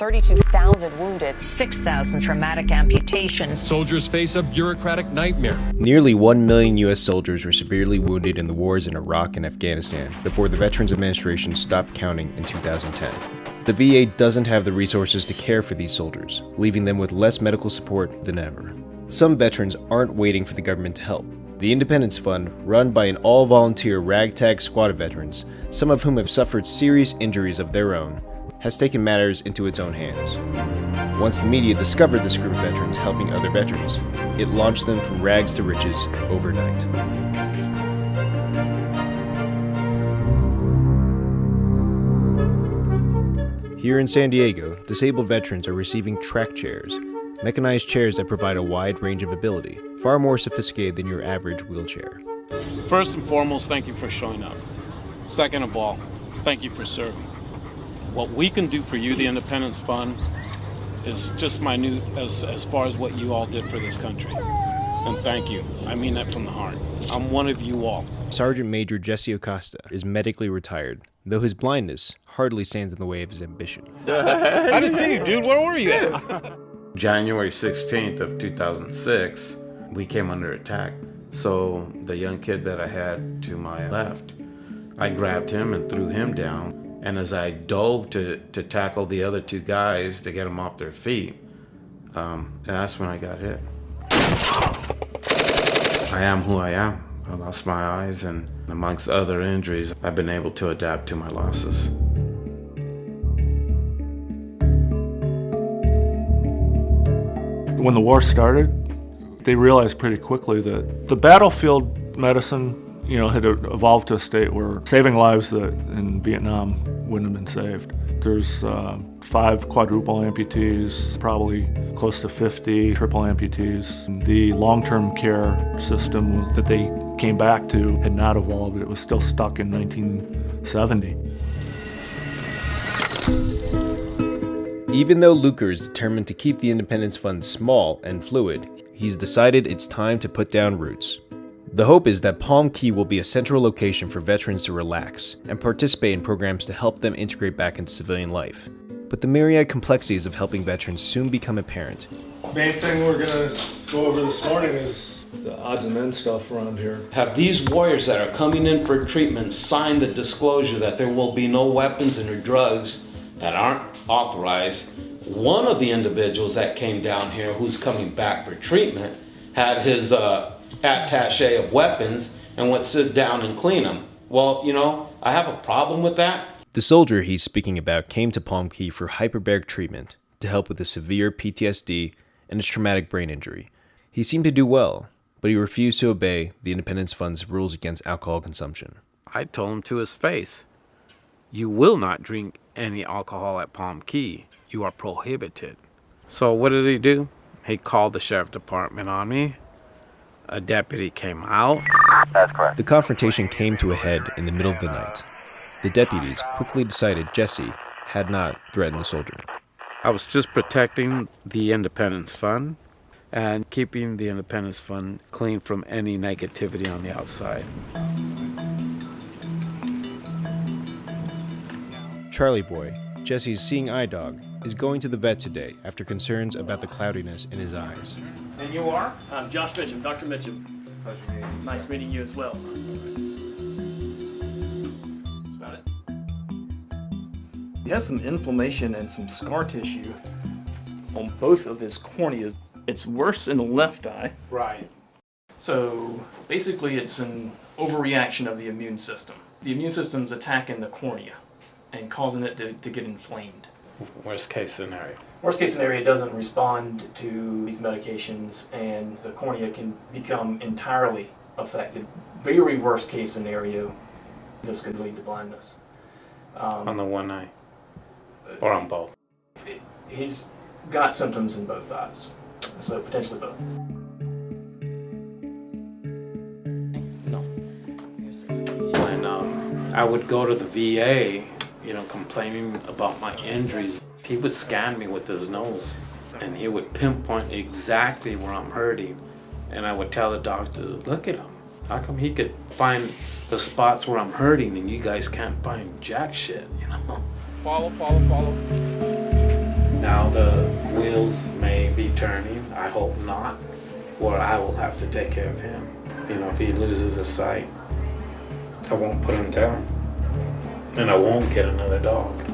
32,000 wounded. 6,000 traumatic amputations. Soldiers face a bureaucratic nightmare. Nearly 1 million U.S. soldiers were severely wounded in the wars in Iraq and Afghanistan before the Veterans Administration stopped counting in 2010. The VA doesn't have the resources to care for these soldiers, leaving them with less medical support than ever. Some veterans aren't waiting for the government to help. The Independence Fund, run by an all-volunteer ragtag squad of veterans, some of whom have suffered serious injuries of their own, has taken matters into its own hands. Once the media discovered this group of veterans helping other veterans, it launched them from rags to riches overnight. Here in San Diego, disabled veterans are receiving track chairs, mechanized chairs that provide a wide range of ability, far more sophisticated than your average wheelchair. First and foremost, thank you for showing up. Second of all, thank you for serving. What we can do for you, the Independence Fund, is just minute as far as what you all did for this country. And thank you. I mean that from the heart. I'm one of you all. Sergeant Major Jesse Acosta is medically retired, though his blindness hardly stands in the way of his ambition. I didn't see you, dude. Where were you at? January 16th of 2006, we came under attack. So the young kid that I had to my left, I grabbed him and threw him down. And as I dove to tackle the other two guys to get them off their feet, that's when I got hit. I am who I am. I lost my eyes, and amongst other injuries, I've been able to adapt to my losses. When the war started, they realized pretty quickly that the battlefield medicine, had evolved to a state where saving lives that in Vietnam wouldn't have been saved. There's 5 quadruple amputees, probably close to 50 triple amputees. The long-term care system that they came back to had not evolved. It was still stuck in 1970. Even though Luker is determined to keep the Independence Fund small and fluid, he's decided it's time to put down roots. The hope is that Palm Key will be a central location for veterans to relax and participate in programs to help them integrate back into civilian life. But the myriad complexities of helping veterans soon become apparent. Main thing we're gonna go over this morning is the odds and ends stuff around here. Have these warriors that are coming in for treatment signed the disclosure that there will be no weapons and or drugs that aren't authorized. One of the individuals that came down here who's coming back for treatment had his attaché of weapons and went sit down and clean them. Well, I have a problem with that. The soldier he's speaking about came to Palm Key for hyperbaric treatment to help with a severe PTSD and a traumatic brain injury. He seemed to do well, but he refused to obey the Independence Fund's rules against alcohol consumption. I told him to his face, "You will not drink any alcohol at Palm Key. You are prohibited." So what did he do? He called the sheriff department on me. A deputy came out. That's correct. The confrontation came to a head in the middle of the night. The deputies quickly decided Jesse had not threatened the soldier. I was just protecting the Independence Fund and keeping the Independence Fund clean from any negativity on the outside. Charlie Boy, Jesse's seeing eye dog, is going to the vet today after concerns about the cloudiness in his eyes. And you are? I'm Josh Mitchum, Dr. Mitchum. Pleasure meeting you. Nice meeting you as well. That's about it. He has some inflammation and some scar tissue on both of his corneas. It's worse in the left eye. Right. So basically it's an overreaction of the immune system. The immune system's attacking the cornea and causing it to get inflamed. Worst case scenario. Worst case scenario, it doesn't respond to these medications and the cornea can become entirely affected. Very worst case scenario, this could lead to blindness. On the one eye? Or on both? He's got symptoms in both eyes, so potentially both. No. When I would go to the VA, complaining about my injuries, he would scan me with his nose and he would pinpoint exactly where I'm hurting. And I would tell the doctor, look at him. How come he could find the spots where I'm hurting and you guys can't find jack shit, Follow. wheels may be turning. I hope not, or I will have to take care of him. You know, if he loses his sight, I won't put him down, and I won't get another dog.